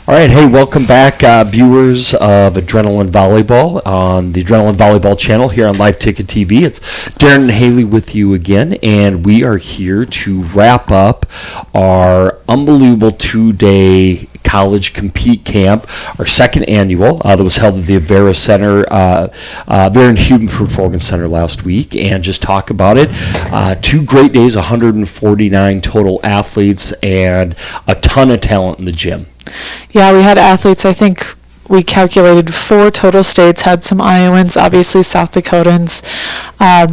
All right, hey, welcome back, viewers of Adrenaline Volleyball on the Adrenaline Volleyball channel here on Live Ticket TV. It's Darren and Haley with you again, and we are here to wrap up our unbelievable two-day college compete camp, our second annual that was held at the Libero Center, Vera and Human Performance Center last week, and just talk about it. 2 great days, 149 total athletes, and a ton of talent in the gym. Yeah, we had athletes. I think we calculated 4 total states, had some Iowans, obviously South Dakotans,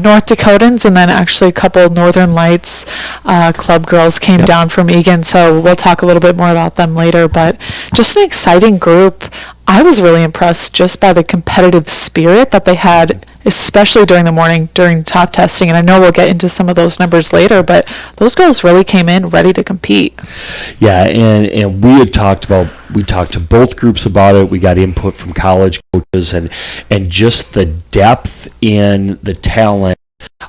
North Dakotans, and then actually a couple Northern Lights club girls came down from Egan, so we'll talk a little bit more about them later, but just an exciting group. I was really impressed just by the competitive spirit that they had, especially during the morning, during top testing, and I know we'll get into some of those numbers later, but those girls really came in ready to compete. Yeah, and we talked to both groups about it. We got input from college coaches and just the depth in the talent.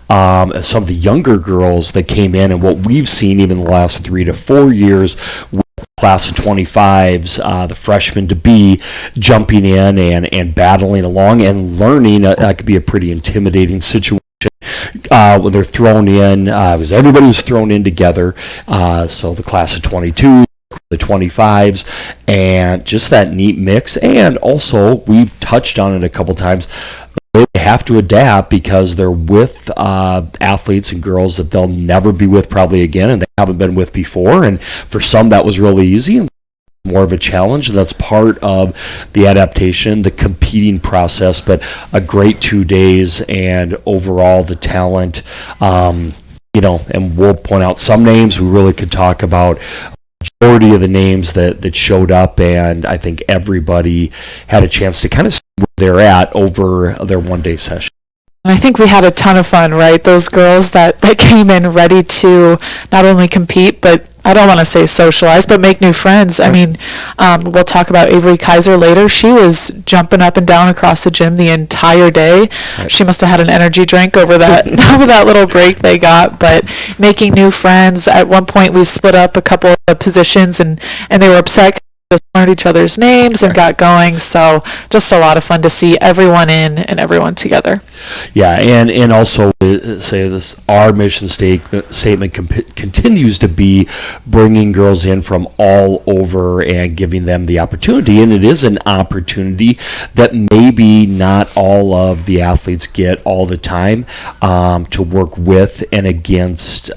Some of the younger girls that came in, and what we've seen even the last 3 to 4 years with class of 25s, the freshmen to be jumping in and battling along and learning. That could be a pretty intimidating situation when they're thrown in, because everybody was thrown in together. So the class of 22, the 25s, and just that neat mix. And also, we've touched on it a couple times, they have to adapt because they're with athletes and girls that they'll never be with probably again, and they haven't been with before. And for some, that was really easy and more of a challenge. And that's part of the adaptation, the competing process. But a great 2 days, and overall the talent. And we'll point out some names we really could talk about. Majority of the names that showed up, and I think everybody had a chance to kind of see where they're at over their one-day session. And I think we had a ton of fun, right? Those girls that came in ready to not only compete, but I don't want to say socialize, but make new friends. I mean, we'll talk about Avery Kaiser later. She was jumping up and down across the gym the entire day. Right. She must have had an energy drink over that over that little break they got, but making new friends. At one point, we split up a couple of positions, and they were upset. Just learned each other's names and got going, so just a lot of fun to see everyone in and everyone together. Yeah, and also say this, our mission statement continues to be bringing girls in from all over and giving them the opportunity, and it is an opportunity that maybe not all of the athletes get all the time to work with and against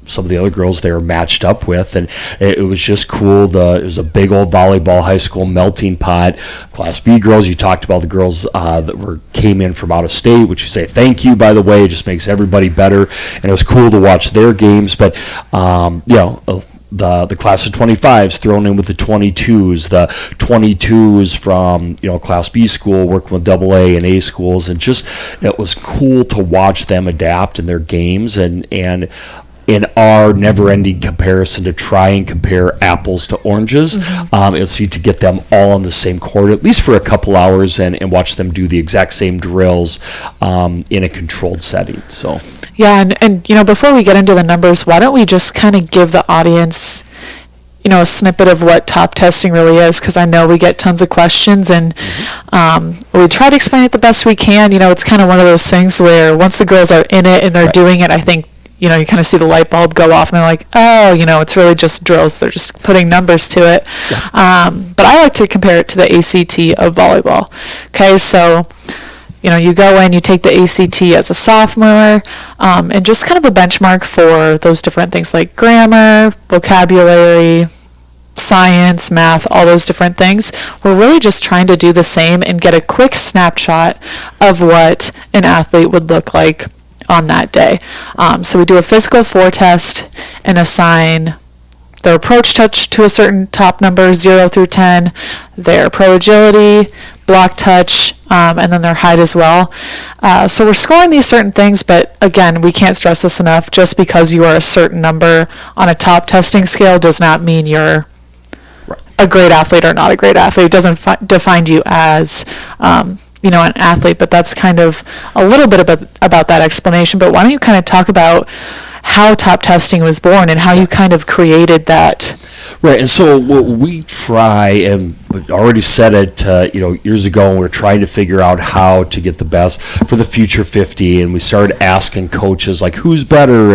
some of the other girls they were matched up with, and it was just cool. It was a big old volleyball high school melting pot. Class B girls, you talked about the girls that came in from out of state, which you say thank you, by the way. It just makes everybody better, and it was cool to watch their games. But the class of 25s thrown in with the 22s, the 22s from Class B school working with AA and A schools, and just it was cool to watch them adapt in their games and in our never-ending comparison to try and compare apples to oranges, it's to get them all on the same court, at least for a couple hours, and watch them do the exact same drills in a controlled setting. So yeah, and before we get into the numbers, why don't we just kind of give the audience a snippet of what top testing really is, because I know we get tons of questions, and we try to explain it the best we can. It's kind of one of those things where once the girls are in it and they're doing it, I think you kind of see the light bulb go off, and they're like, oh, it's really just drills. They're just putting numbers to it. Yeah. But I like to compare it to the ACT of volleyball. Okay, so, you go in, you take the ACT as a sophomore, and just kind of a benchmark for those different things like grammar, vocabulary, science, math, all those different things. We're really just trying to do the same and get a quick snapshot of what an athlete would look like on that day. So we do a physical 4 test and assign their approach touch to a certain top number, 0 through 10, their pro agility, block touch, and then their height as well. So we're scoring these certain things, but again, we can't stress this enough. Just because you are a certain number on a top testing scale does not mean you're a great athlete or not a great athlete. It doesn't define you as an athlete, but that's kind of a little bit about that explanation. But why don't you kind of talk about how top testing was born and how you kind of created that. Right, and so what we try, and we already said it, years ago, and we're trying to figure out how to get the best for the future 50, and we started asking coaches, like, who's better,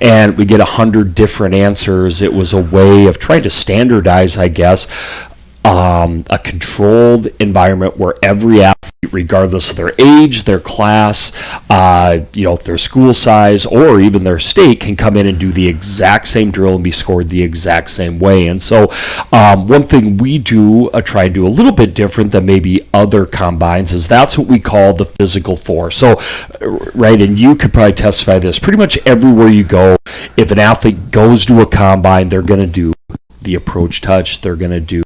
and we get 100 different answers. It was a way of trying to standardize, I guess, a controlled environment where every athlete, regardless of their age, their class, their school size, or even their state, can come in and do the exact same drill and be scored the exact same way. And so one thing we do, try and do a little bit different than maybe other combines, is that's what we call the physical four. So, right, and you could probably testify this, pretty much everywhere you go, if an athlete goes to a combine, they're going to do the approach touch, they're going to do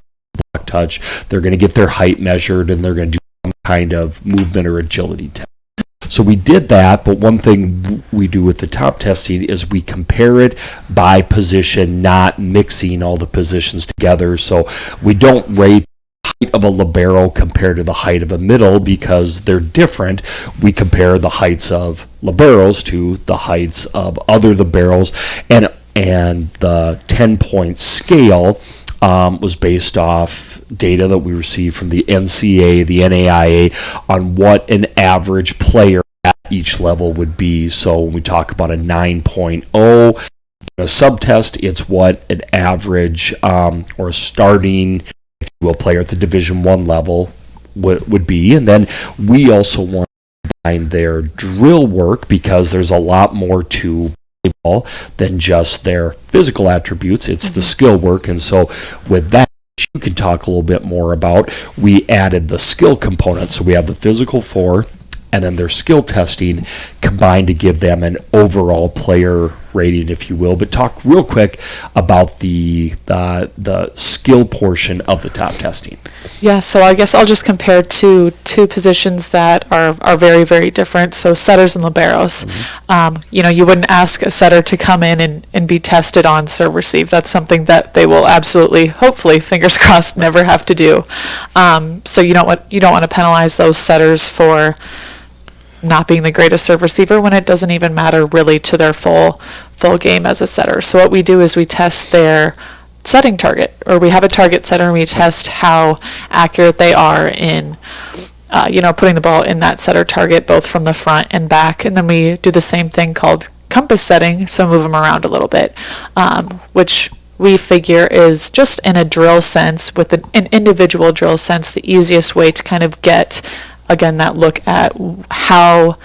block touch, they're going to get their height measured, and they're going to do some kind of movement or agility test. So we did that, but one thing we do with the top testing is we compare it by position, not mixing all the positions together. So we don't rate the height of a libero compared to the height of a middle because they're different. We compare the heights of liberos to the heights of other liberos, and the 10-point scale was based off data that we received from the NCAA, the NAIA, on what an average player at each level would be. So when we talk about a 9.0 in a subtest, it's what an average or a starting, if you will, player at the Division I level would be. And then we also want to combine their drill work because there's a lot more to ball than just their physical attributes. It's the skill work. And so with that, you can talk a little bit more about, we added the skill component. So we have the physical four and then their skill testing combined to give them an overall player rating, if you will. But talk real quick about the skill portion of the top testing. Yeah, so I guess I'll just compare two positions that are very, very different. So setters and liberos. You wouldn't ask a setter to come in and be tested on serve receive. That's something that they will absolutely, hopefully, fingers crossed, never have to do. So you don't want to penalize those setters for not being the greatest serve receiver when it doesn't even matter really to their full game as a setter. So what we do is we test their setting target, or we have a target setter and we test how accurate they are in putting the ball in that setter target, both from the front and back. And then we do the same thing called compass setting, so move them around a little bit, which we figure is just in a drill sense, with an individual drill sense, the easiest way to kind of get, again, that look at how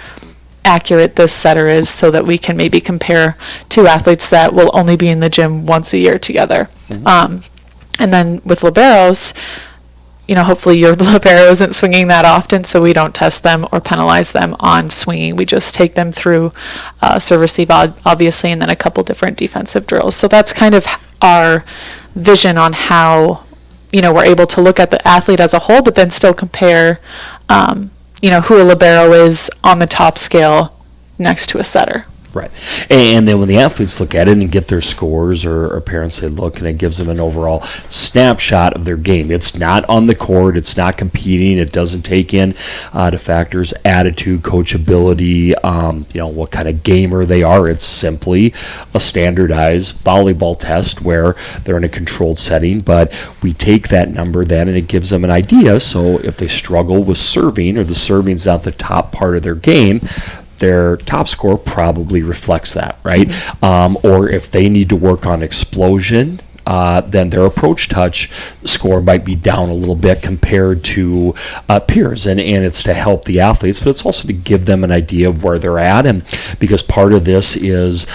accurate this setter is, so that we can maybe compare two athletes that will only be in the gym once a year together. And then with liberos, hopefully your libero isn't swinging that often, so we don't test them or penalize them on swinging. We just take them through serve receive, obviously, and then a couple different defensive drills. So that's kind of our vision on how we're able to look at the athlete as a whole, but then still compare who a libero is on the top scale next to a setter. Right. And then when the athletes look at it and get their scores, or parents say, look, and it gives them an overall snapshot of their game. It's not on the court. It's not competing. It doesn't take in to factors attitude, coachability, what kind of gamer they are. It's simply a standardized volleyball test where they're in a controlled setting. But we take that number then and it gives them an idea. So if they struggle with serving, or the serving's not the top part of their game, their top score probably reflects that, right? Or if they need to work on explosion, then their approach touch score might be down a little bit compared to peers. And it's to help the athletes, but it's also to give them an idea of where they're at. And because part of this is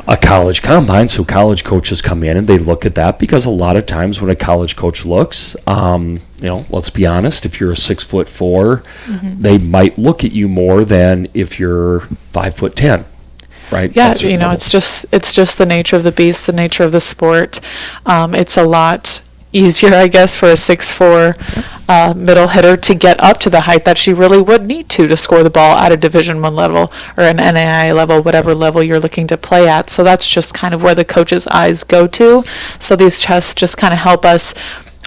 a college combine, so college coaches come in and they look at that, because a lot of times when a college coach looks, let's be honest, if you're a 6'4", they might look at you more than if you're 5'10", right? Yeah, it's just the nature of the beast, the nature of the sport. It's a lot easier, I guess, for a 6'4" middle hitter to get up to the height that she really would need to score the ball at a Division I level or an NAIA level, whatever level you're looking to play at. So that's just kind of where the coach's eyes go to. So these tests just kind of help us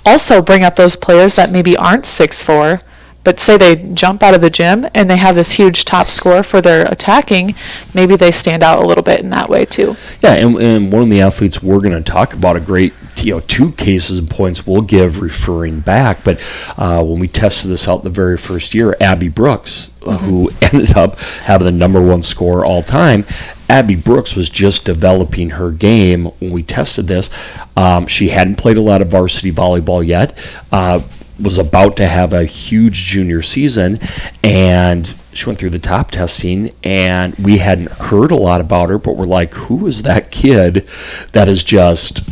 also bring up those players that maybe aren't 6'4", but say they jump out of the gym and they have this huge top score for their attacking, maybe they stand out a little bit in that way too. Yeah, and one of the athletes we're going to talk about, a great, 2 cases and points we'll give referring back, but when we tested this out the very first year, Abby Brooks, who ended up having the number 1 score all time, Abby Brooks was just developing her game when we tested this. She hadn't played a lot of varsity volleyball yet, was about to have a huge junior season, and she went through the top testing, and we hadn't heard a lot about her, but we're like, who is that kid that is just,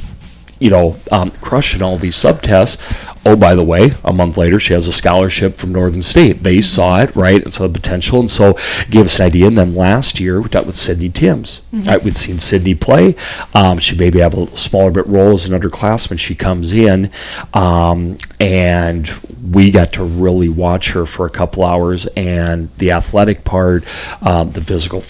crushing all these subtests? Oh, by the way, a month later, she has a scholarship from Northern State. They saw it, right, and saw the potential, and so gave us an idea. And then last year, we talked with Sydney Timms. Right, we'd seen Sydney play. She maybe have a smaller bit role as an underclassman. She comes in, and we got to really watch her for a couple hours, and the athletic part, the physical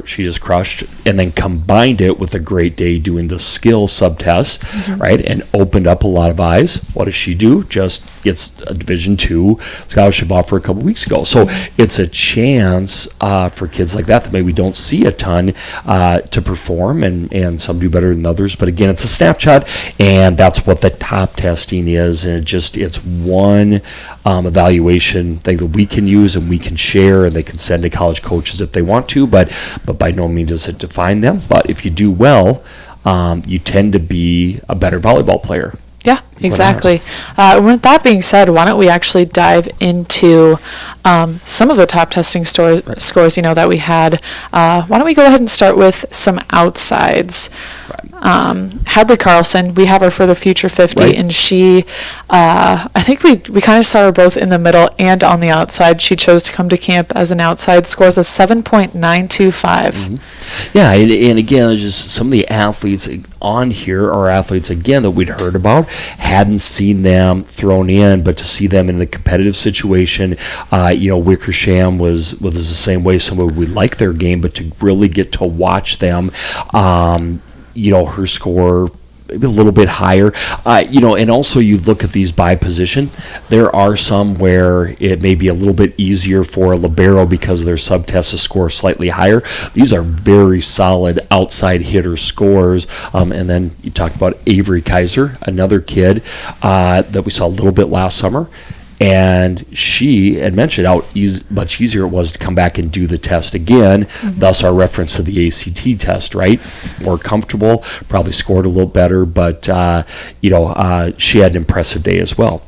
she just crushed, and then combined it with a great day doing the skill subtests, right, and opened up a lot of eyes. What does she do? Just gets a Division II scholarship offer a couple weeks ago. So it's a chance for kids like that maybe we don't see a ton to perform, and some do better than others. But again, it's a snapshot, and that's what the top testing is, and it's one evaluation thing that we can use and we can share, and they can send to college coaches if they want to, but by no means does it define them. But if you do well, you tend to be a better volleyball player. Yeah, exactly. With that being said, why don't we actually dive into some of the top testing scores, that we had. Why don't we go ahead and start with some outsides. Hadley Carlson, we have her for the Future 50, right. And she, I think we kind of saw her both in the middle and on the outside. She chose to come to camp as an outside, scores a 7.925. Yeah, and again, it's just some of the athletes on here are athletes, again, that we'd heard about, hadn't seen them thrown in, but to see them in the competitive situation, Wickersham was the same way. Somebody we like their game, but to really get to watch them, her score maybe a little bit higher, and also you look at these by position. There are some where it may be a little bit easier for a libero because their subtests to score slightly higher. These are very solid outside hitter scores. And then you talked about Avery Kaiser, another kid that we saw a little bit last summer. And she had mentioned how much easier it was to come back and do the test again, thus our reference to the ACT test, right? More comfortable, probably scored a little better, but, she had an impressive day as well.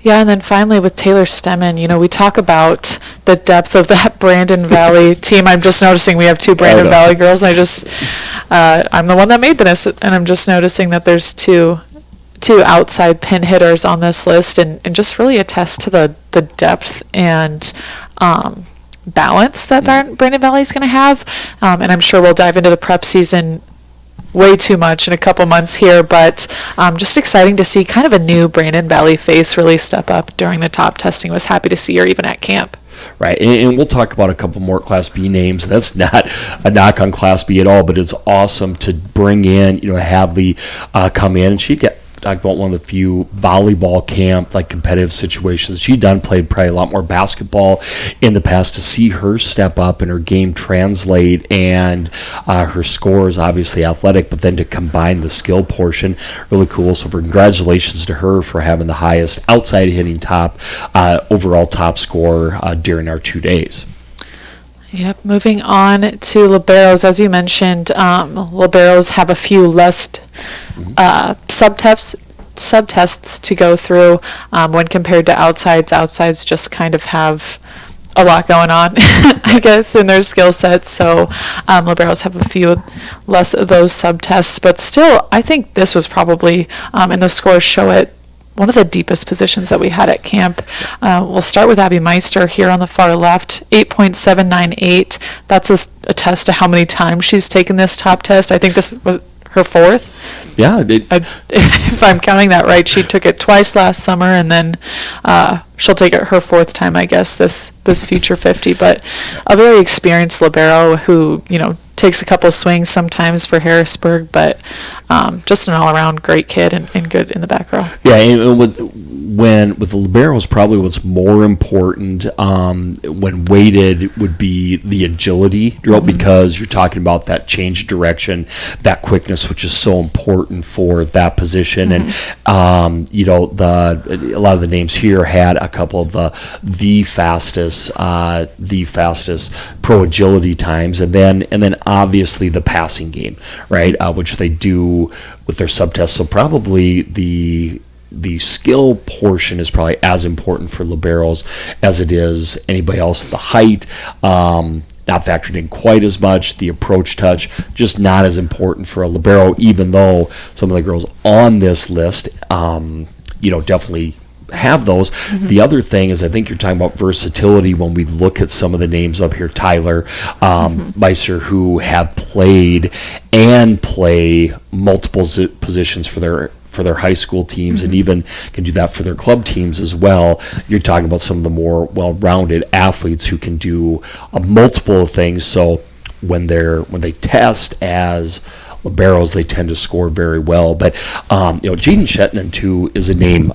Yeah, and then finally with Taylor Stemmen, we talk about the depth of that Brandon Valley team. I'm just noticing we have 2 Brandon Valley girls, and I'm the one that made this, and I'm just noticing that there's two outside pin hitters on this list, and just really attest to the depth and balance that Brandon Valley is going to have. And I'm sure we'll dive into the prep season way too much in a couple months here, but just exciting to see kind of a new Brandon Valley face really step up during the top testing. Was happy to see her even at camp. Right, and we'll talk about a couple more Class B names. That's not a knock on Class B at all, but it's awesome to bring in, Hadley come in, and she talked about one of the few volleyball camp, like competitive situations she'd played probably a lot more basketball in the past. To see her step up and her game translate, and her scores obviously athletic, but then to combine the skill portion, really cool. So congratulations to her for having the highest outside hitting overall top score during our 2 days. Yep. Moving on to liberos, as you mentioned, liberos have a few less subtests to go through when compared to outsides. Outsides just kind of have a lot going on, I guess, in their skill sets. So liberos have a few less of those subtests, but still, I think this was probably, and the scores show it, one of the deepest positions that we had at camp. We'll start with Abby Meister here on the far left, 8.798. That's a test to how many times she's taken this top test. I think this was her 4th. Yeah. If I'm counting that right, she took it twice last summer, and then she'll take it her 4th time, I guess, this Future 50. But a very experienced libero who, takes a couple swings sometimes for Harrisburg, but just an all-around great kid and good in the back row. Yeah, and when with the liberos, probably what's more important when weighted would be the agility drill, because you're talking about that change of direction, that quickness, which is so important for that position. And a lot of the names here had a couple of the fastest pro agility times, and then obviously the passing game, right, which they do with their subtests. So probably the skill portion is probably as important for liberos as it is anybody else. The height, not factored in quite as much. The approach touch, just not as important for a libero, even though some of the girls on this list, definitely have those. The other thing is, I think you're talking about versatility when we look at some of the names up here. Tyler Meister, who have played and play multiple positions for their high school teams, and even can do that for their club teams as well. You're talking about some of the more well-rounded athletes who can do multiple things. So when they test as liberos, they tend to score very well. But Jaden Shetland too is a name,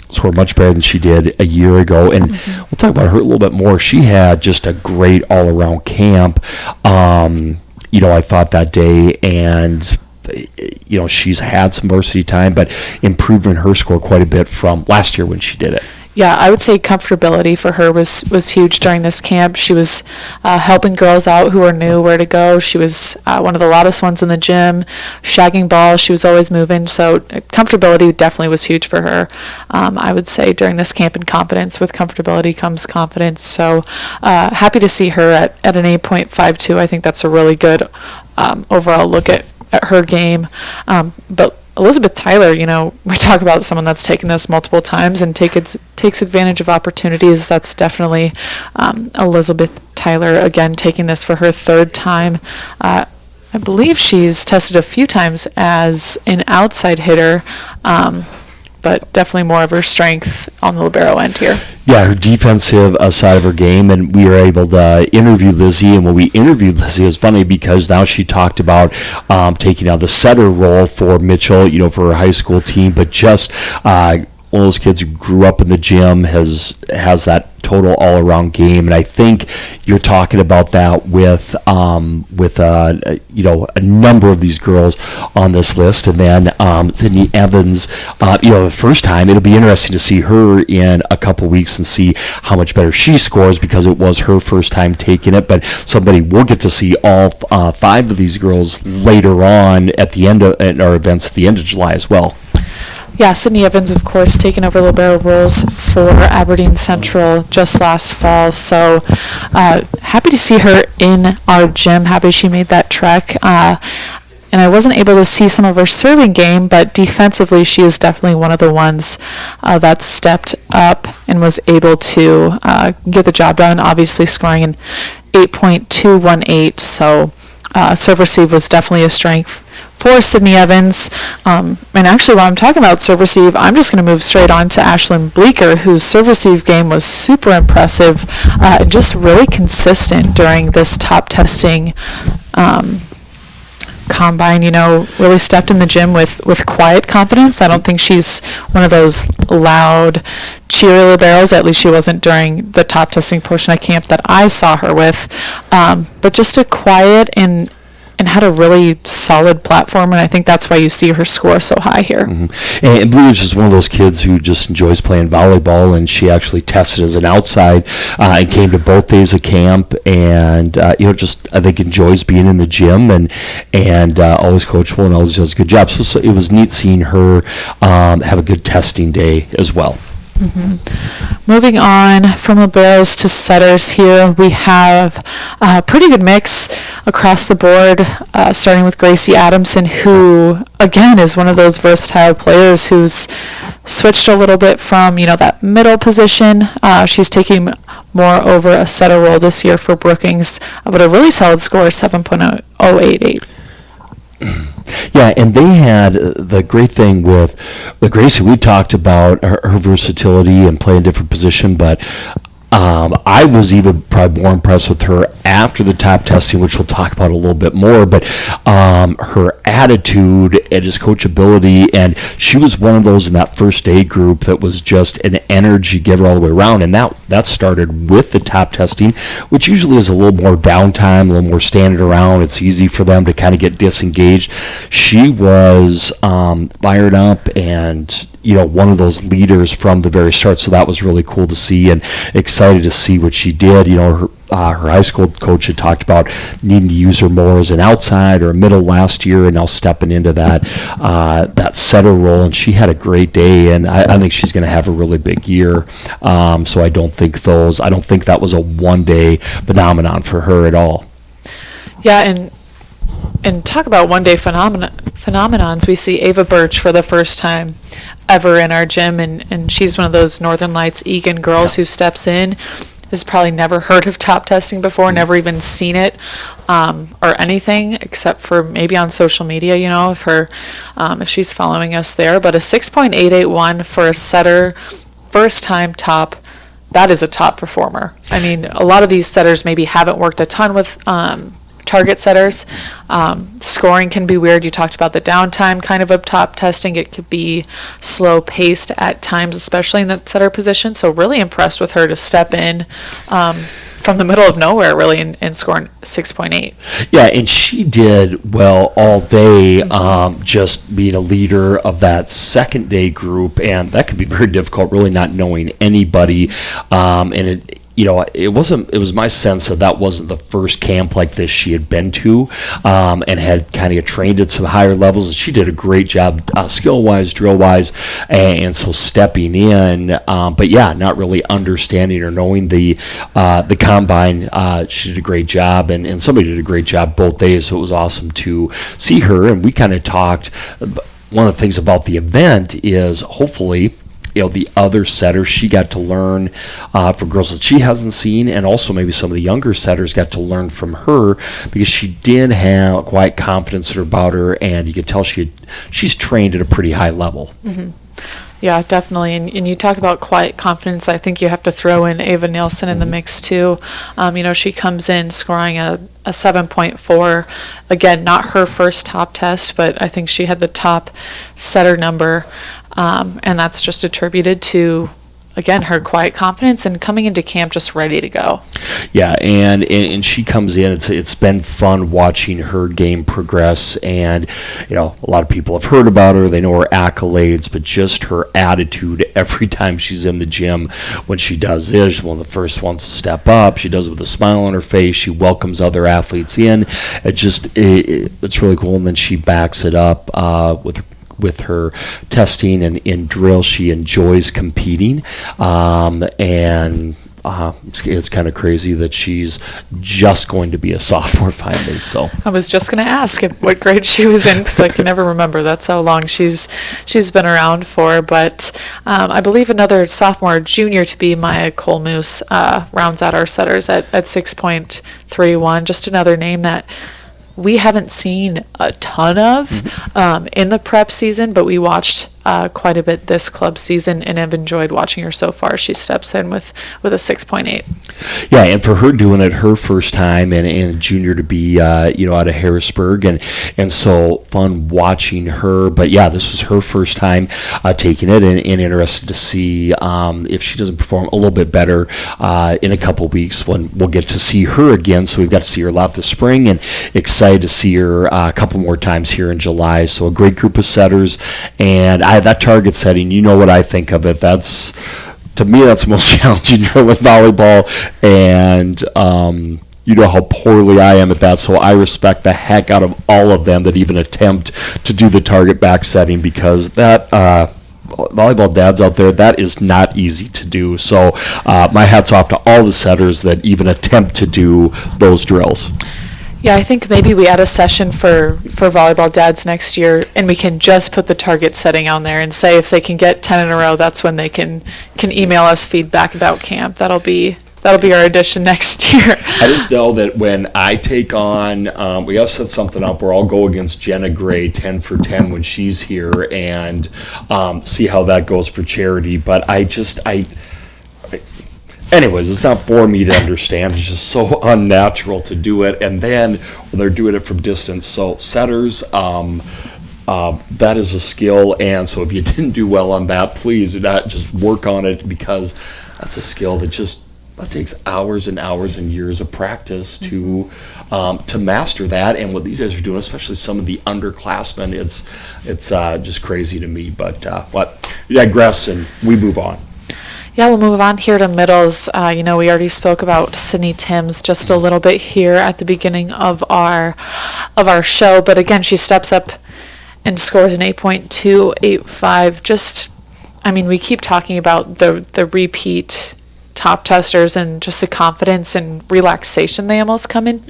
scored much better than she did a year ago, and we'll talk about her a little bit more. She had just a great all-around camp. I thought that day, and she's had some varsity time, but improving her score quite a bit from last year when she did it. Yeah, I would say comfortability for her was huge during this camp. She was helping girls out who were new where to go. She was one of the loudest ones in the gym, shagging balls. She was always moving. So comfortability definitely was huge for her. I would say during this camp, and confidence. With comfortability comes confidence. So happy to see her at an 8.52. I think that's a really good overall look at her game. But Elizabeth Tyler, we talk about someone that's taken this multiple times and takes advantage of opportunities. That's definitely Elizabeth Tyler, again, taking this for her third time. I believe she's tested a few times as an outside hitter, but definitely more of her strength on the libero end here. Yeah, her defensive side of her game, and we were able to interview Lizzie. And when we interviewed Lizzie, it was funny because now she talked about taking on the setter role for Mitchell, for her high school team, but just one of those kids who grew up in the gym, has that total all-around game. And I think you're talking about that with a number of these girls on this list. And then Sydney Evans, the first time, it'll be interesting to see her in a couple weeks and see how much better she scores, because it was her first time taking it. But somebody will get to see all 5 of these girls later on at our events at the end of July as well. Yeah, Sydney Evans, of course, taking over libero roles for Aberdeen Central just last fall. So happy to see her in our gym. Happy she made that trek. And I wasn't able to see some of her serving game, but defensively she is definitely one of the ones that stepped up and was able to get the job done, obviously scoring an 8.218. So serve receive was definitely a strength for Sydney Evans. And actually, while I'm talking about serve receive, I'm just going to move straight on to Ashlyn Bleeker, whose serve receive game was super impressive and just really consistent during this top testing combine. Really stepped in the gym with quiet confidence. I don't think she's one of those loud cheery liberos. At least she wasn't during the top testing portion of camp that I saw her with. But just a quiet and had a really solid platform, and I think that's why you see her score so high here. And Bleeker's just one of those kids who just enjoys playing volleyball, and she actually tested as an outside and came to both days of camp, and just I think enjoys being in the gym and always coachable and always does a good job. So it was neat seeing her have a good testing day as well. Moving on from liberos to setters here, we have a pretty good mix across the board, starting with Gracie Adamson, who, again, is one of those versatile players who's switched a little bit from, that middle position. She's taking more over a setter role this year for Brookings, but a really solid score, 7.088. Yeah, and they had the great thing with Gracie. We talked about her versatility and playing different position, but I was even probably more impressed with her after the top testing, which we'll talk about a little bit more, but her attitude and his coachability, and she was one of those in that first aid group that was just an energy giver all the way around, and that started with the top testing, which usually is a little more downtime, a little more standing around. It's easy for them to kind of get disengaged. She was fired up and one of those leaders from the very start, so that was really cool to see and excited to see what she did. Her high school coach had talked about needing to use her more as an outside or a middle last year, and now stepping into that setter role, and she had a great day, and I think she's going to have a really big year. So I don't think that was a one-day phenomenon for her at all. Yeah, and talk about one-day phenomenons. We see Ava Birch for the first time ever in our gym, and she's one of those Northern Lights Egan girls who steps in, has probably never heard of top testing before, never even seen it or anything except for maybe on social media, if she's following us there. But a 6.881 for a setter, first time top, that is a top performer. I mean, a lot of these setters maybe haven't worked a ton with target setters. Scoring can be weird. You talked about the downtime kind of top testing. It could be slow paced at times, especially in that setter position. So really impressed with her to step in from the middle of nowhere, really, and score 6.8. Yeah, and she did well all day, just being a leader of that second day group, and that could be very difficult, really not knowing anybody, and it was my sense that wasn't the first camp like this she had been to, and had kind of trained at some higher levels, and she did a great job skill-wise, drill-wise, and so stepping in, but yeah, not really understanding or knowing the combine. She did a great job, and somebody did a great job both days, so it was awesome to see her, and we kind of talked, one of the things about the event is hopefully the other setters she got to learn from girls that she hasn't seen, and also maybe some of the younger setters got to learn from her, because she did have quite confidence about her, and you could tell she's trained at a pretty high level. Mm-hmm. Yeah, definitely. And you talk about quiet confidence. I think you have to throw in Ava Nielsen in the mix too. She comes in scoring a 7.4. Again, not her first top test, but I think she had the top setter number. And that's just attributed to, again, her quiet confidence and coming into camp just ready to go. Yeah, and she comes in. It's been fun watching her game progress, and a lot of people have heard about her. They know her accolades, but just her attitude every time she's in the gym. When she does this, she's one of the first ones to step up. She does it with a smile on her face. She welcomes other athletes in. It's really cool, and then she backs it up with her testing, and in drill she enjoys competing, and it's kind of crazy that she's just going to be a sophomore finally. So I was just going to ask what grade she was in, because I can never remember. That's how long she's been around for. But I believe another sophomore, junior to be, Maya Colmoose, rounds out our setters at 6.31. Just another name that we haven't seen a ton of in the prep season, but we watched quite a bit this club season and have enjoyed watching her so far. She steps in with a 6.8. Yeah, and for her doing it her first time, and a junior to be out of Harrisburg, and so fun watching her. But yeah, this was her first time taking it, and interested to see if she doesn't perform a little bit better in a couple weeks when we'll get to see her again. So we've got to see her a lot this spring, and excited to see her a couple more times here in July. So a great group of setters, and that target setting, what I think of it. To me, that's the most challenging drill with volleyball, and how poorly I am at that, so I respect the heck out of all of them that even attempt to do the target back setting, because that volleyball dads out there, that is not easy to do. So my hat's off to all the setters that even attempt to do those drills. Yeah, I think maybe we add a session for volleyball dads next year, and we can just put the target setting on there and say if they can get 10 in a row, that's when they can email us feedback about camp. That'll be our addition next year. I just know that when I take on, we got to set something up where I'll go against Jenna Gray 10 for 10 when she's here, and see how that goes for charity. But anyways, it's not for me to understand. It's just so unnatural to do it. And then when they're doing it from distance. So setters, that is a skill. And so if you didn't do well on that, please do not just work on it, because that's a skill that takes hours and hours and years of practice to master that. And what these guys are doing, especially some of the underclassmen, it's just crazy to me. But we digress and we move on. Yeah, we'll move on here to middles. We already spoke about Sydney Timms just a little bit here at the beginning of our show. But again, she steps up and scores an 8.285. We keep talking about the repeat top testers and just the confidence and relaxation they almost come in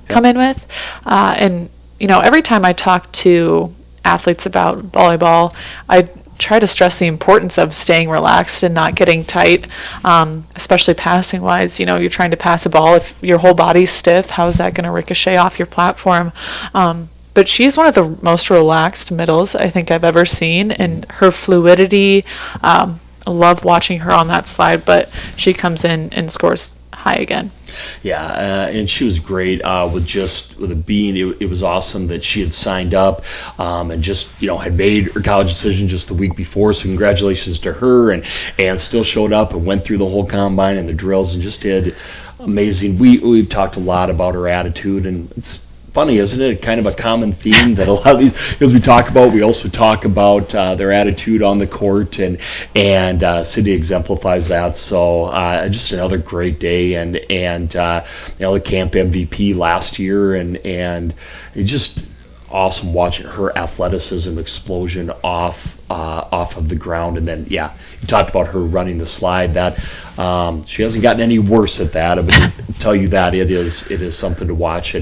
with. Every time I talk to athletes about volleyball, I try to stress the importance of staying relaxed and not getting tight, especially passing wise. You're trying to pass a ball. If your whole body's stiff, how is that going to ricochet off your platform? But she's one of the most relaxed middles I think I've ever seen, and her fluidity, I love watching her on that slide, but she comes in and scores high again. Yeah, and she was great with it being. It was awesome that she had signed up and just had made her college decision just the week before. So congratulations to her, and still showed up and went through the whole combine and the drills and just did amazing. We've talked a lot about her attitude, and it's funny, isn't it? Kind of a common theme that a lot of these, as we talk about, we also talk about their attitude on the court, and Sydney exemplifies that. So just another great day, and the camp MVP last year, and it just awesome watching her athleticism explosion off of the ground. And then you talked about her running the slide. That she hasn't gotten any worse at that. I mean, tell you that it is something to watch.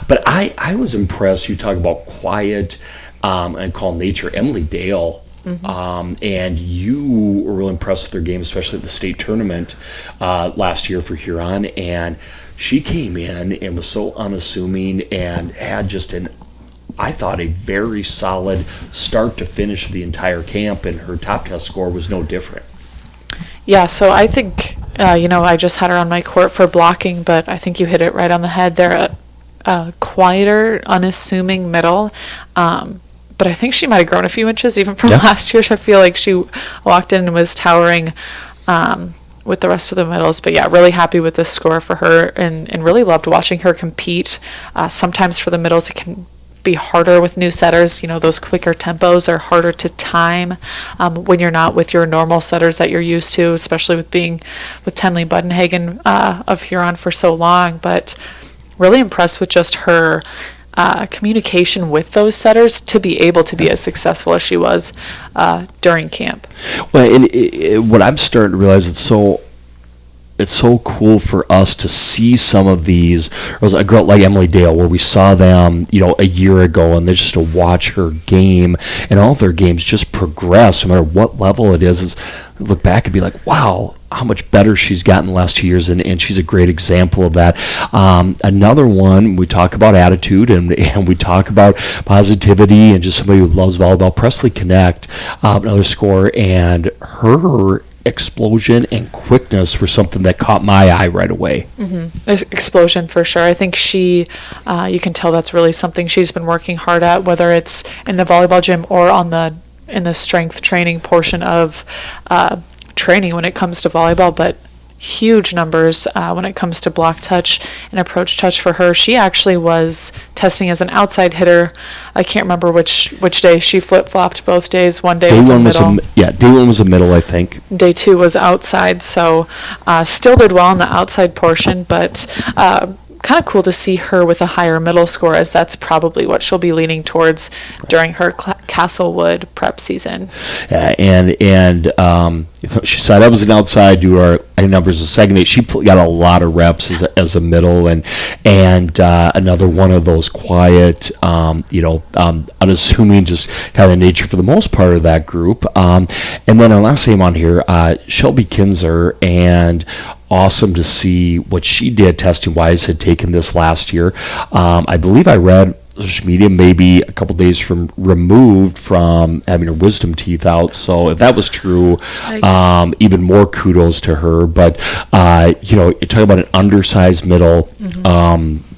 But I was impressed. You talk about quiet and calm nature. Emily Dale. Mm-hmm. And you were really impressed with their game, especially at the state tournament last year for Huron. And she came in and was so unassuming and had just I thought a very solid start to finish of the entire camp, and her top test score was no different. Yeah, so I think, I just had her on my court for blocking, but I think you hit it right on the head. They're a quieter, unassuming middle, but I think she might have grown a few inches even from last year. I feel like she walked in and was towering with the rest of the middles. But really happy with this score for her, and really loved watching her compete. Sometimes for the middles it can be harder with new setters. Those quicker tempos are harder to time when you're not with your normal setters that you're used to, especially with being with Tenley Budenhagen of Huron for so long. But really impressed with just her communication with those setters to be able to be as successful as she was during camp. Well, and what I'm starting to realize, it's so cool for us to see some of these. There was a girl like Emily Dale, where we saw them, a year ago, and just to watch her game and all of their games just progress, no matter what level it is look back and be like, wow, how much better she's gotten the last 2 years, and she's a great example of that. Another one, we talk about attitude and we talk about positivity and just somebody who loves volleyball. Presley Connect, another score, and her explosion and quickness were something that caught my eye right away. Mm-hmm. Explosion for sure. I think she, you can tell that's really something she's been working hard at, whether it's in the volleyball gym or in the strength training portion of training when it comes to volleyball. But huge numbers when it comes to block touch and approach touch for her. She actually was testing as an outside hitter. I can't remember which day. She flip-flopped both days. One day was a middle. Day one was a middle, I think. Day two was outside, so still did well in the outside portion, but kind of cool to see her with a higher middle score, as that's probably what she'll be leaning towards during her Castlewood prep season. Yeah, and she said I was an outside due to our numbers of second eight. She got a lot of reps as a middle, and another one of those quiet, unassuming, just kind of the nature for the most part of that group. And then our last name on here, Shelby Kinzer, and awesome to see what she did testing wise, had taken this last year. I believe I read social media, maybe a couple days removed from having her wisdom teeth out. So if that was true, even more kudos to her. But you're talking about an undersized middle.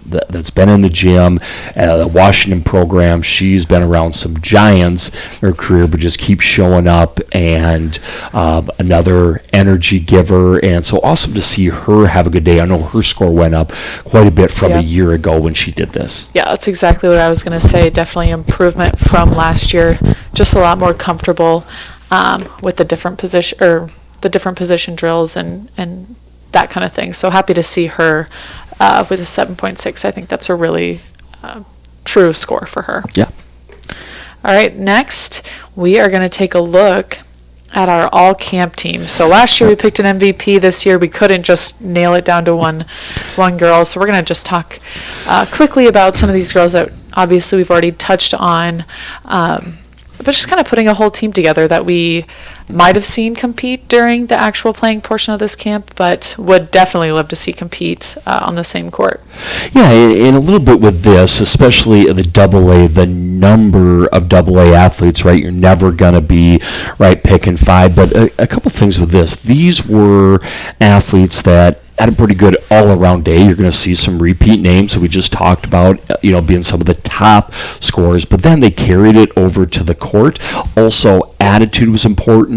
That's been in the gym, the Washington program. She's been around some giants in her career, but just keeps showing up, and another energy giver. And so awesome to see her have a good day. I know her score went up quite a bit from a year ago when she did this. Yeah, that's exactly what I was going to say. Definitely improvement from last year. Just a lot more comfortable with the different position drills and that kind of thing. So happy to see her with a 7.6. I think that's a really true score for her. Yeah. All right, next we are going to take a look at our all camp team. So last year we picked an MVP. This year we couldn't just nail it down to one girl. So we're going to just talk quickly about some of these girls that obviously we've already touched on, but just kind of putting a whole team together that we might have seen compete during the actual playing portion of this camp, but would definitely love to see compete on the same court. Yeah, and a little bit with this, especially the AA, the number of AA athletes, right? You're never going to be, right, picking 5. But a couple things with this. These were athletes that had a pretty good all-around day. You're going to see some repeat names that we just talked about, being some of the top scorers. But then they carried it over to the court. Also, attitude was important.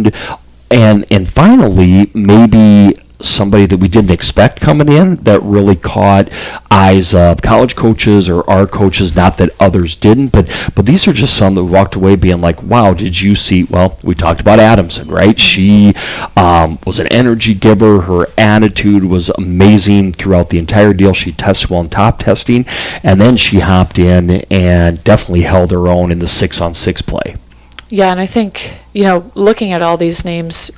And finally, maybe somebody that we didn't expect coming in that really caught eyes of college coaches or our coaches, not that others didn't, but these are just some that walked away being like, wow, did you see? Well, we talked about Adamson, right? She was an energy giver. Her attitude was amazing throughout the entire deal. She tested well in top testing, and then she hopped in and definitely held her own in the 6-on-6 play. Yeah, and I think, looking at all these names,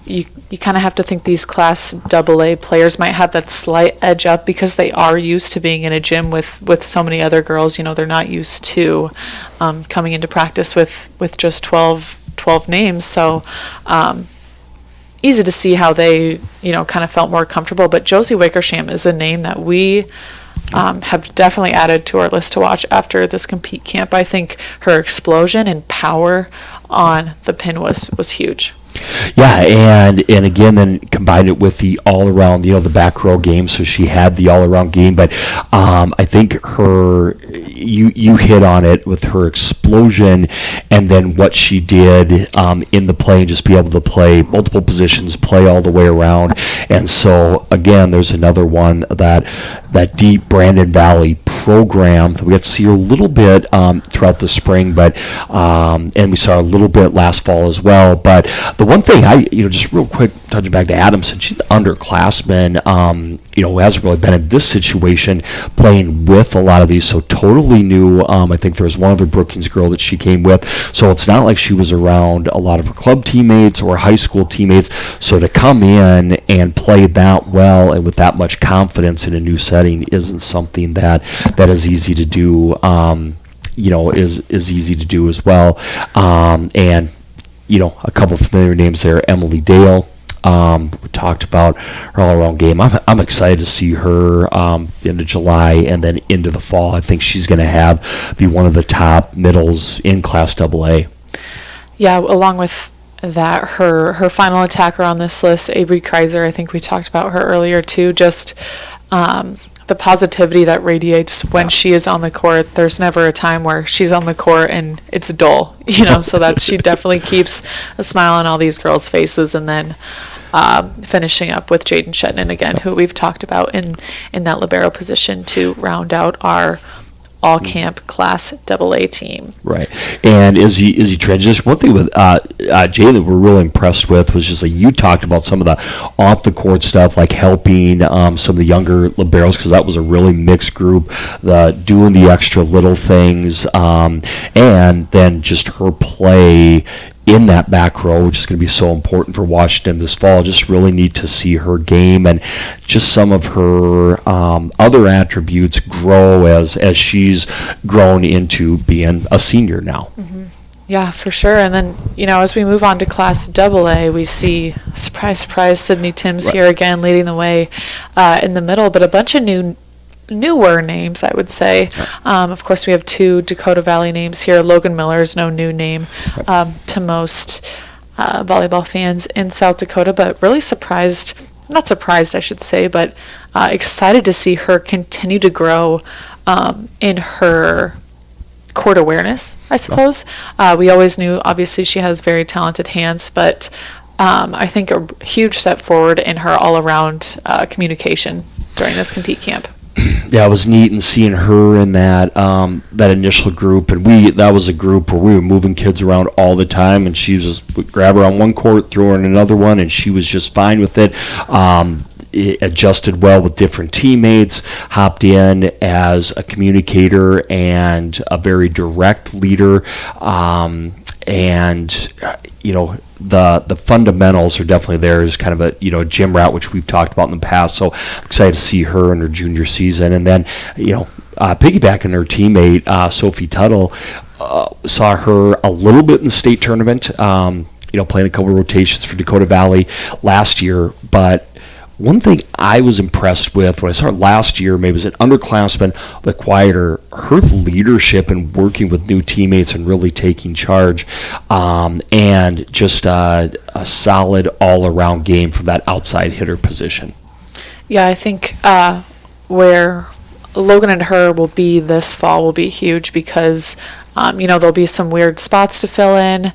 you kind of have to think these Class AA players might have that slight edge up because they are used to being in a gym with so many other girls. They're not used to coming into practice with just 12 names. So easy to see how they, kind of felt more comfortable. But Josie Wickersham is a name that we have definitely added to our list to watch after this compete camp. I think her explosion and power on the pin was huge. Yeah, and again, then combined it with the all-around, the back row game, so she had the all-around game, but I think you hit on it with her explosion and then what she did in the play, and just be able to play multiple positions, play all the way around. And so, again, there's another one that deep Brandon Valley program that we got to see her a little bit throughout the spring, but and we saw a little bit last fall as well. But the one thing just real quick, touching back to Adamson, she's the underclassman, who hasn't really been in this situation, playing with a lot of these, so totally new. I think there was one other Brookings girl that she came with, so it's not like she was around a lot of her club teammates or high school teammates. So to come in and play that well and with that much confidence in a new setting isn't something that is easy to do. Is easy to do as well. And a couple familiar names there. Emily Dale. We talked about her all-around game. I'm excited to see her into July and then into the fall. I think she's going to be one of the top middles in Class AA. Yeah, along with that, her final attacker on this list, Avery Kreiser. I think we talked about her earlier too. Just the positivity that radiates when she is on the court. There's never a time where she's on the court and it's dull, so that she definitely keeps a smile on all these girls' faces. And then finishing up with Jaden Shetton again, who we've talked about in that libero position to round out our all-camp Class AA team. Right. And as you transition, one thing with Jay that we're really impressed with was just like you talked about some of the off-the-court stuff, like helping some of the younger liberos, because that was a really mixed group, doing the extra little things, and then just her play in that back row, which is going to be so important for Washington this fall. Just really need to see her game and just some of her other attributes grow as she's grown into being a senior now. Mm-hmm. Yeah, for sure. And then, as we move on to Class AA, we see, surprise, surprise, Sydney Timms here again leading the way in the middle, but a bunch of new newer names, I would say. Of course, we have 2 Dakota Valley names here. Logan Miller is no new name to most volleyball fans in South Dakota, but really not surprised, I should say, but excited to see her continue to grow in her court awareness, I suppose. We always knew, obviously, she has very talented hands, but I think a huge step forward in her all-around communication during this compete camp. Yeah, it was neat and seeing her in that that initial group, and that was a group where we were moving kids around all the time, and she was just would grab her on one court, throw her in another one, and she was just fine with it. It adjusted well with different teammates, hopped in as a communicator and a very direct leader, and the fundamentals are definitely there as kind of a gym rat, which we've talked about in the past. So I'm excited to see her in her junior season, and then piggybacking her teammate Sophie Tuttle, saw her a little bit in the state tournament, playing a couple of rotations for Dakota Valley last year, but one thing I was impressed with when I saw her last year, maybe as an underclassman, but quieter, her leadership in working with new teammates and really taking charge, and just a solid all-around game from that outside hitter position. Yeah, I think where Logan and her will be this fall will be huge because, there'll be some weird spots to fill in,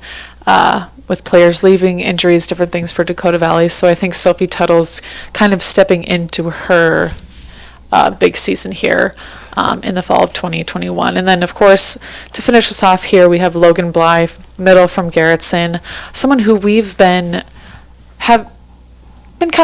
with players leaving, injuries, different things for Dakota Valley. So I think Sophie Tuttle's kind of stepping into her big season here in the fall of 2021. And then, of course, to finish us off here, we have Logan Blythe, middle from Garrettson, someone who we've been kind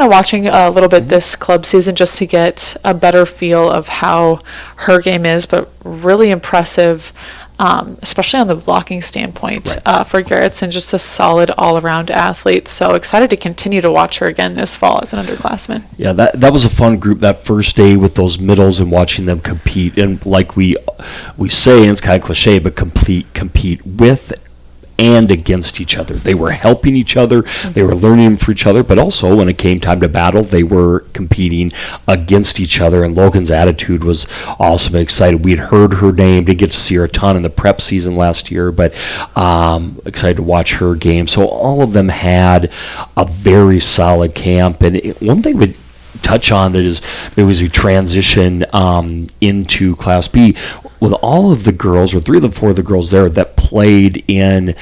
of watching a little bit this club season just to get a better feel of how her game is, but really impressive, especially on the blocking standpoint for Garrettson, just a solid all-around athlete. So excited to continue to watch her again this fall as an underclassman. Yeah, that was a fun group that first day with those middles and watching them compete. And like we say, and it's kind of cliche, but compete with and against each other. They were helping each other, they were learning for each other, but also when it came time to battle, they were competing against each other, and Logan's attitude was awesome and excited. We had heard her name, didn't get to see her a ton in the prep season last year, but excited to watch her game. So all of them had a very solid camp, and one thing we touch on that is maybe as we transition into Class B, with all of the girls, or 3 of the 4 of the girls there that played in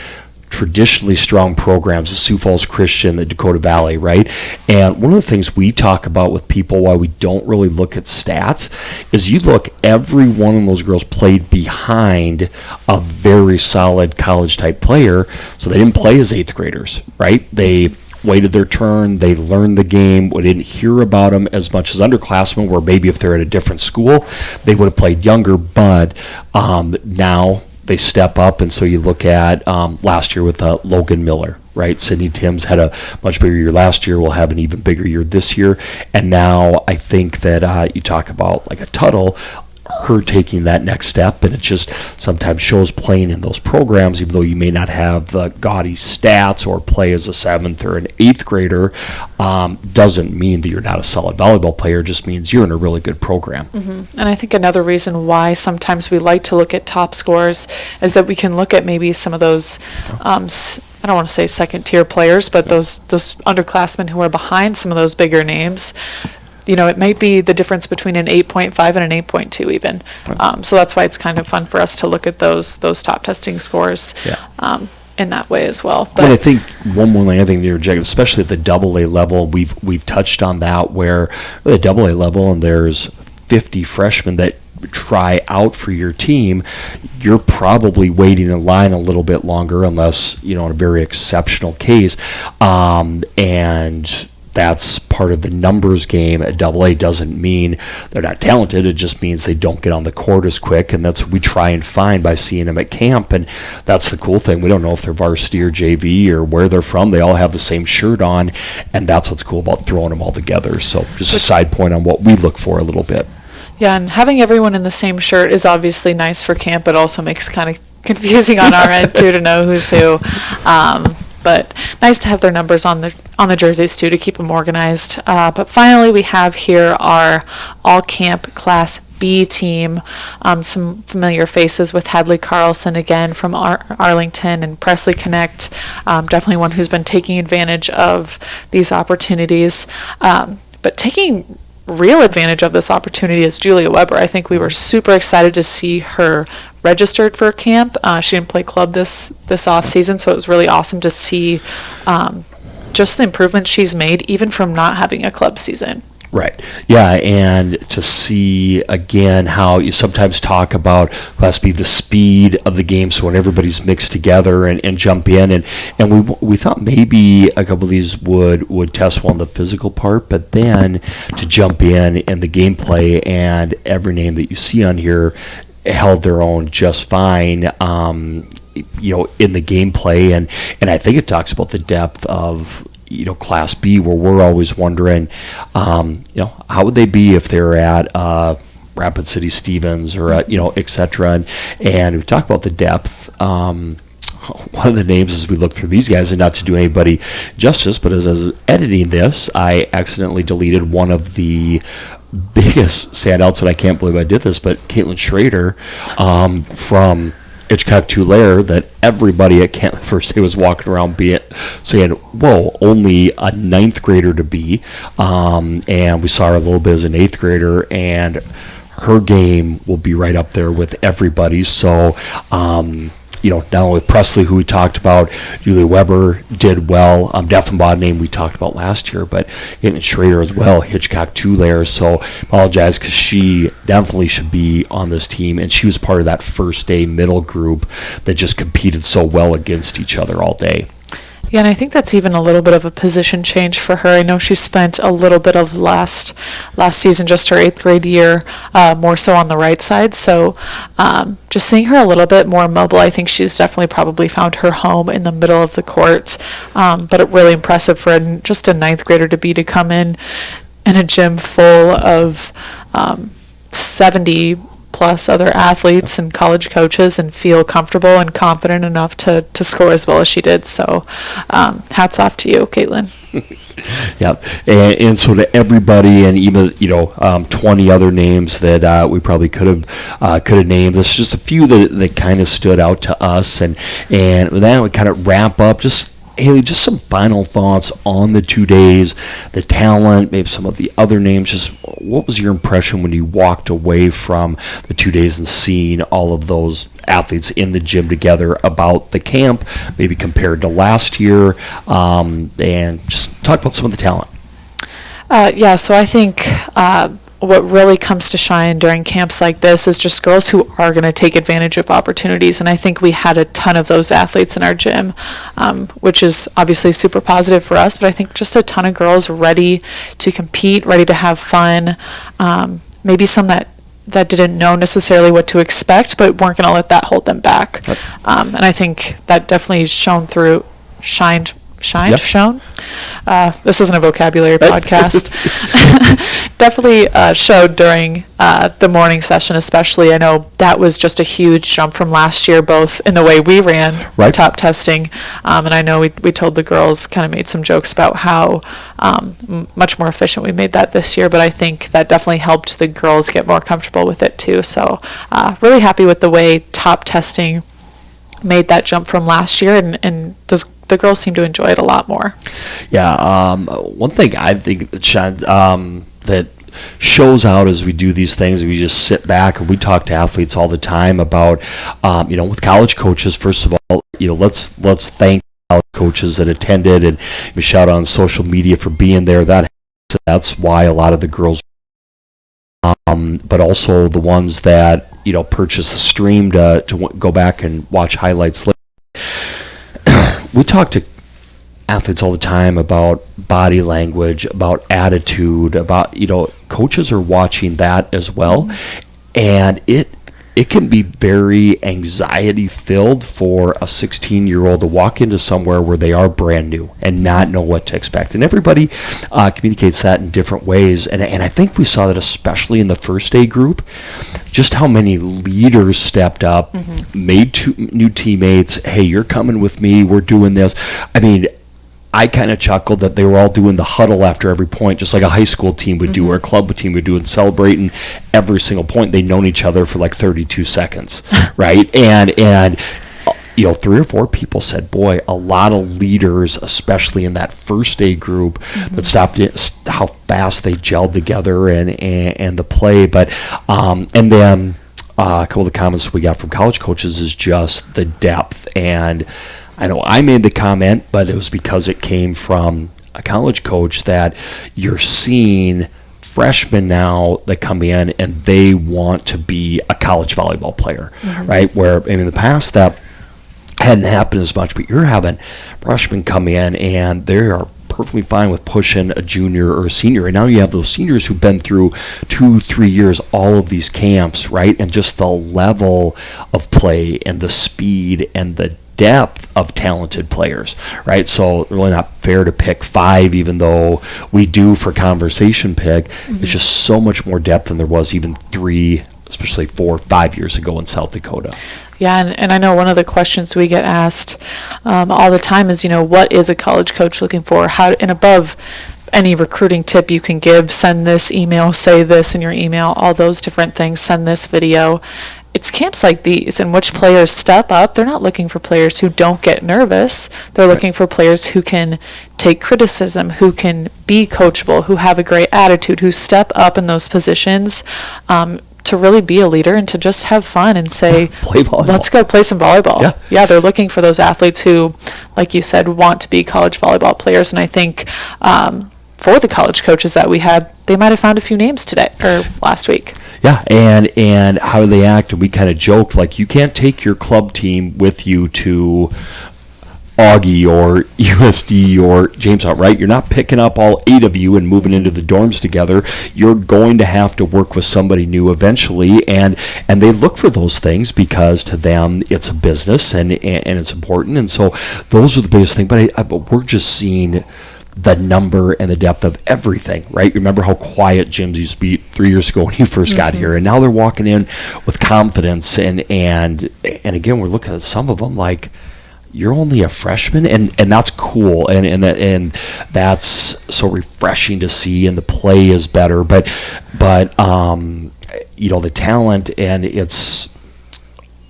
traditionally strong programs, the Sioux Falls Christian, the Dakota Valley, right? And one of the things we talk about with people why we don't really look at stats is you look, every one of those girls played behind a very solid college-type player, so they didn't play as 8th graders, right? They waited their turn, they learned the game. We didn't hear about them as much as underclassmen, where maybe if they're at a different school, they would have played younger, but now they step up. And so you look at last year with Logan Miller, right? Sydney Timms had a much bigger year last year, will have an even bigger year this year. And now I think that you talk about like a Tuttle, her taking that next step, and it just sometimes shows playing in those programs, even though you may not have the gaudy stats or play as a 7th or an 8th grader, doesn't mean that you're not a solid volleyball player. It just means you're in a really good program. Mm-hmm. And I think another reason why sometimes we like to look at top scores is that we can look at maybe some of those I don't want to say second-tier players, but those underclassmen who are behind some of those bigger names. It might be the difference between an 8.5 and an 8.2 even. So that's why it's kind of fun for us to look at those top testing scores in that way as well. But I think one more thing I think to interject, especially at the AA level, we've touched on that, where at the AA level and there's 50 freshmen that try out for your team, you're probably waiting in line a little bit longer unless, in a very exceptional case. And that's part of the numbers game at AA. Doesn't mean they're not talented. It just means they don't get on the court as quick, and that's what we try and find by seeing them at camp. And that's the cool thing. We don't know if they're varsity or JV or where they're from. They all have the same shirt on, and that's what's cool about throwing them all together. So just a side point on what we look for a little bit. Yeah, and having everyone in the same shirt is obviously nice for camp, but also makes kind of confusing on our end too to know who's who. but nice to have their numbers on the jerseys too, to keep them organized. But finally, we have here our all camp Class B team. Some familiar faces with Hadley Carlson again from Arlington and Presley Connect. Definitely one who's been taking advantage of these opportunities. But taking real advantage of this opportunity is Julia Weber. I think we were super excited to see her registered for camp. She didn't play club this off season, so it was really awesome to see just the improvements she's made, even from not having a club season. Right. Yeah, and to see again how you sometimes talk about Class B, the speed of the game, so when everybody's mixed together and jump in, and we thought maybe a couple of these would test well in the physical part, but then to jump in the gameplay, and every name that you see on here held their own just fine. In the gameplay, and I think it talks about the depth of Class B, where we're always wondering, how would they be if they're at Rapid City Stevens or et cetera, and we talk about the depth. One of the names as we look through these guys, and not to do anybody justice, but as I was editing this, I accidentally deleted one of the biggest standouts, and I can't believe I did this, but Caitlin Schrader from Hitchcock Tulare, that everybody at Canton First Day was walking around saying, whoa, only a ninth grader to be. And we saw her a little bit as an eighth grader, and her game will be right up there with everybody's. So, not only with Presley, who we talked about, Julia Weber did well. Deffenbaugh, name we talked about last year, but getting Schrader as well, Hitchcock Tulare. So apologize, because she definitely should be on this team, and she was part of that first day middle group that just competed so well against each other all day. Yeah, and I think that's even a little bit of a position change for her. I know she spent a little bit of last season, just her 8th grade year, more so on the right side. So just seeing her a little bit more mobile, I think she's definitely probably found her home in the middle of the court. But it really impressive for just a 9th grader to come in a gym full of 70 plus other athletes and college coaches, and feel comfortable and confident enough to score as well as she did. So hats off to you, Caitlin. Yeah, and so to everybody, and even 20 other names that we probably could have named. There's just a few that kind of stood out to us, and with that we kind of wrap up. Haley, just some final thoughts on the 2 days, the talent, maybe some of the other names. Just what was your impression when you walked away from the 2 days and seeing all of those athletes in the gym together, about the camp, maybe compared to last year, and just talk about some of the talent? So I think what really comes to shine during camps like this is just girls who are going to take advantage of opportunities. And I think we had a ton of those athletes in our gym, which is obviously super positive for us. But I think just a ton of girls ready to compete, ready to have fun. Maybe some that didn't know necessarily what to expect, but weren't going to let that hold them back. Yep. And I think that definitely shined. This isn't a vocabulary podcast. Definitely showed during the morning session, especially. I know that was just a huge jump from last year, both in the way we ran top testing, and I know we told the girls, kind of made some jokes about how much more efficient we made that this year, but I think that definitely helped the girls get more comfortable with it too. So really happy with the way top testing made that jump from last year, and the girls seem to enjoy it a lot more. Yeah, one thing I think that shows out as we do these things, we just sit back and we talk to athletes all the time about, with college coaches. First of all, let's thank college coaches that attended, and we shout out on social media for being there. That's why a lot of the girls, but also the ones that purchase the stream to go back and watch highlights later. We talk to athletes all the time about body language, about attitude, about coaches are watching that as well, and it it can be very anxiety filled for a 16-year-old to walk into somewhere where they are brand new and not know what to expect. And everybody communicates that in different ways. And I think we saw that especially in the first day group, just how many leaders stepped up, made new teammates. Hey, you're coming with me. We're doing this. I mean, I kind of chuckled that they were all doing the huddle after every point, just like a high school team would do or a club team would do, and celebrating every single point. They'd known each other for like 32 seconds, right? And 3 or 4 people said, boy, a lot of leaders, especially in that first day group, that stopped it, how fast they gelled together and the play. But and then a couple of the comments we got from college coaches is just the depth. And I know I made the comment, but it was because it came from a college coach that you're seeing freshmen now that come in and they want to be a college volleyball player, right? Where in the past that hadn't happened as much, but you're having freshmen come in and they are perfectly fine with pushing a junior or a senior. And now you have those seniors who've been through 2-3 years, all of these camps, right? And just the level of play and the speed and the depth of talented players, right? So really not fair to pick 5, even though we do for conversation pick. It's just so much more depth than there was even 3, especially 4, 5 years ago in South Dakota. Yeah, and I know one of the questions we get asked all the time is, what is a college coach looking for? How, and above any recruiting tip you can give, send this email, say this in your email, all those different things, send this video. It's camps like these in which players step up. They're not looking for players who don't get nervous. They're looking for players who can take criticism, who can be coachable, who have a great attitude, who step up in those positions to really be a leader and to just have fun and say, play volleyball. Let's go play some volleyball. Yeah, they're looking for those athletes who, like you said, want to be college volleyball players. And I think for the college coaches that we had, they might have found a few names today or last week. Yeah, and how they act, and we kind of joked, like, you can't take your club team with you to Augie or USD or Jamestown, right? You're not picking up all 8 of you and moving into the dorms together. You're going to have to work with somebody new eventually, and they look for those things because to them it's a business and it's important, and so those are the biggest thing. But we're just seeing the number and the depth of everything, right? Remember how quiet gyms used to be 3 years ago when you first got here, and now they're walking in with confidence, and again, we're looking at some of them like, you're only a freshman, and that's cool, and that's so refreshing to see, and the play is better, but the talent, and it's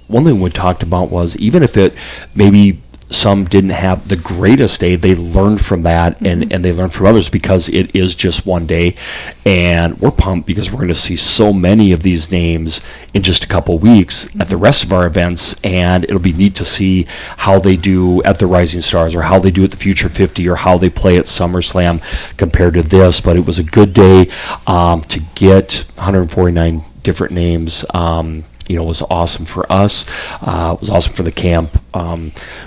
one thing we talked about was even if it maybe some didn't have the greatest day, they learned from that, and they learned from others because it is just one day, and we're pumped because we're going to see so many of these names in just a couple weeks at the rest of our events, and it'll be neat to see how they do at the Rising Stars or how they do at the Future 50 or how they play at SummerSlam compared to this. But it was a good day to get 149 different names. It was awesome for us. It was awesome for the camp.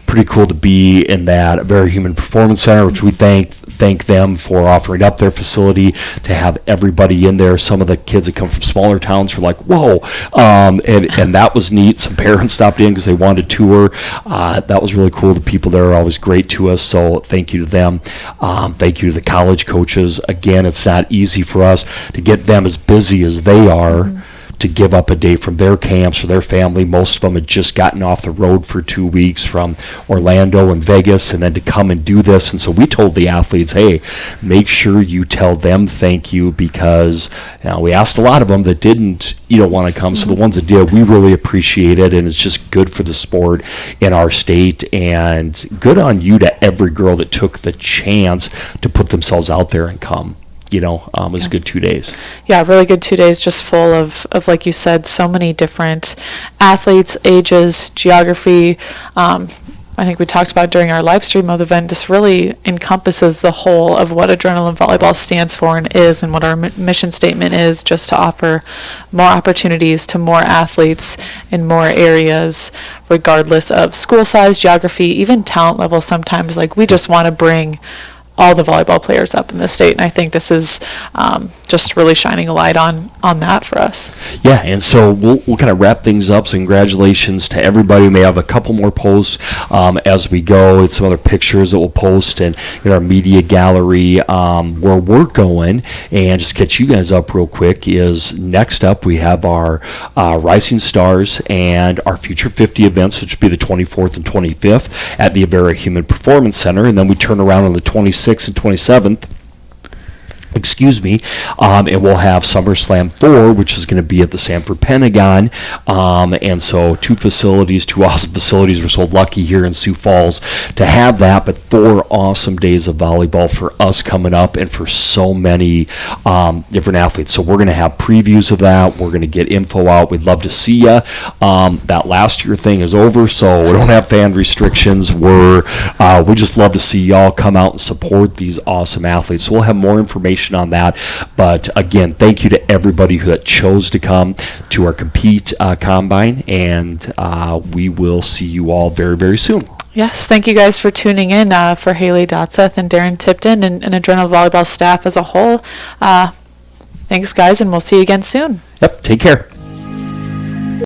Pretty cool to be in that Very Human Performance Center, which we thank them for offering up their facility to have everybody in there. Some of the kids that come from smaller towns were like, whoa, and that was neat. Some parents stopped in because they wanted to tour. That was really cool. The people there are always great to us, so thank you to them. Thank you to the college coaches. Again, it's not easy for us to get them as busy as they are. To give up a day from their camps or their family. Most of them had just gotten off the road for 2 weeks from Orlando and Vegas, and then to come and do this. And so we told the athletes, hey, make sure you tell them thank you, because we asked a lot of them that didn't want to come. So the ones that did, we really appreciate it, and it's just good for the sport in our state, and good on you to every girl that took the chance to put themselves out there and come. It was a good 2 days. Yeah, really good 2 days, just full of, like you said, so many different athletes, ages, geography. I think we talked about during our live stream of the event, this really encompasses the whole of what Adrenaline Volleyball stands for and is, and what our mission statement is, just to offer more opportunities to more athletes in more areas, regardless of school size, geography, even talent level sometimes. Like, we just want to bring all the volleyball players up in the state. And I think this is just really shining a light on that for us. Yeah, and so we'll kind of wrap things up. So congratulations to everybody. We may have a couple more posts as we go. It's some other pictures that we'll post in our media gallery where we're going. And just catch you guys up real quick is next up we have our Rising Stars and our Future 50 events, which will be the 24th and 25th at the Libero Human Performance Center. And then we turn around on the 26th and 27th. And we'll have SummerSlam 4, which is going to be at the Sanford Pentagon, and so two awesome facilities. We're so lucky here in Sioux Falls to have that, but 4 awesome days of volleyball for us coming up and for so many different athletes. So we're going to have previews of that. We're going to get info out. We'd love to see you. That last year thing is over, so we don't have fan restrictions. We just love to see y'all come out and support these awesome athletes. So we'll have more information on that, but again, thank you to everybody that chose to come to our Compete Combine, and we will see you all very, very soon. Yes, thank you guys for tuning in. For Haley Dotseth and Darren Tipton and Adrenal Volleyball staff as a whole, thanks guys, and we'll see you again soon. Yep, take care.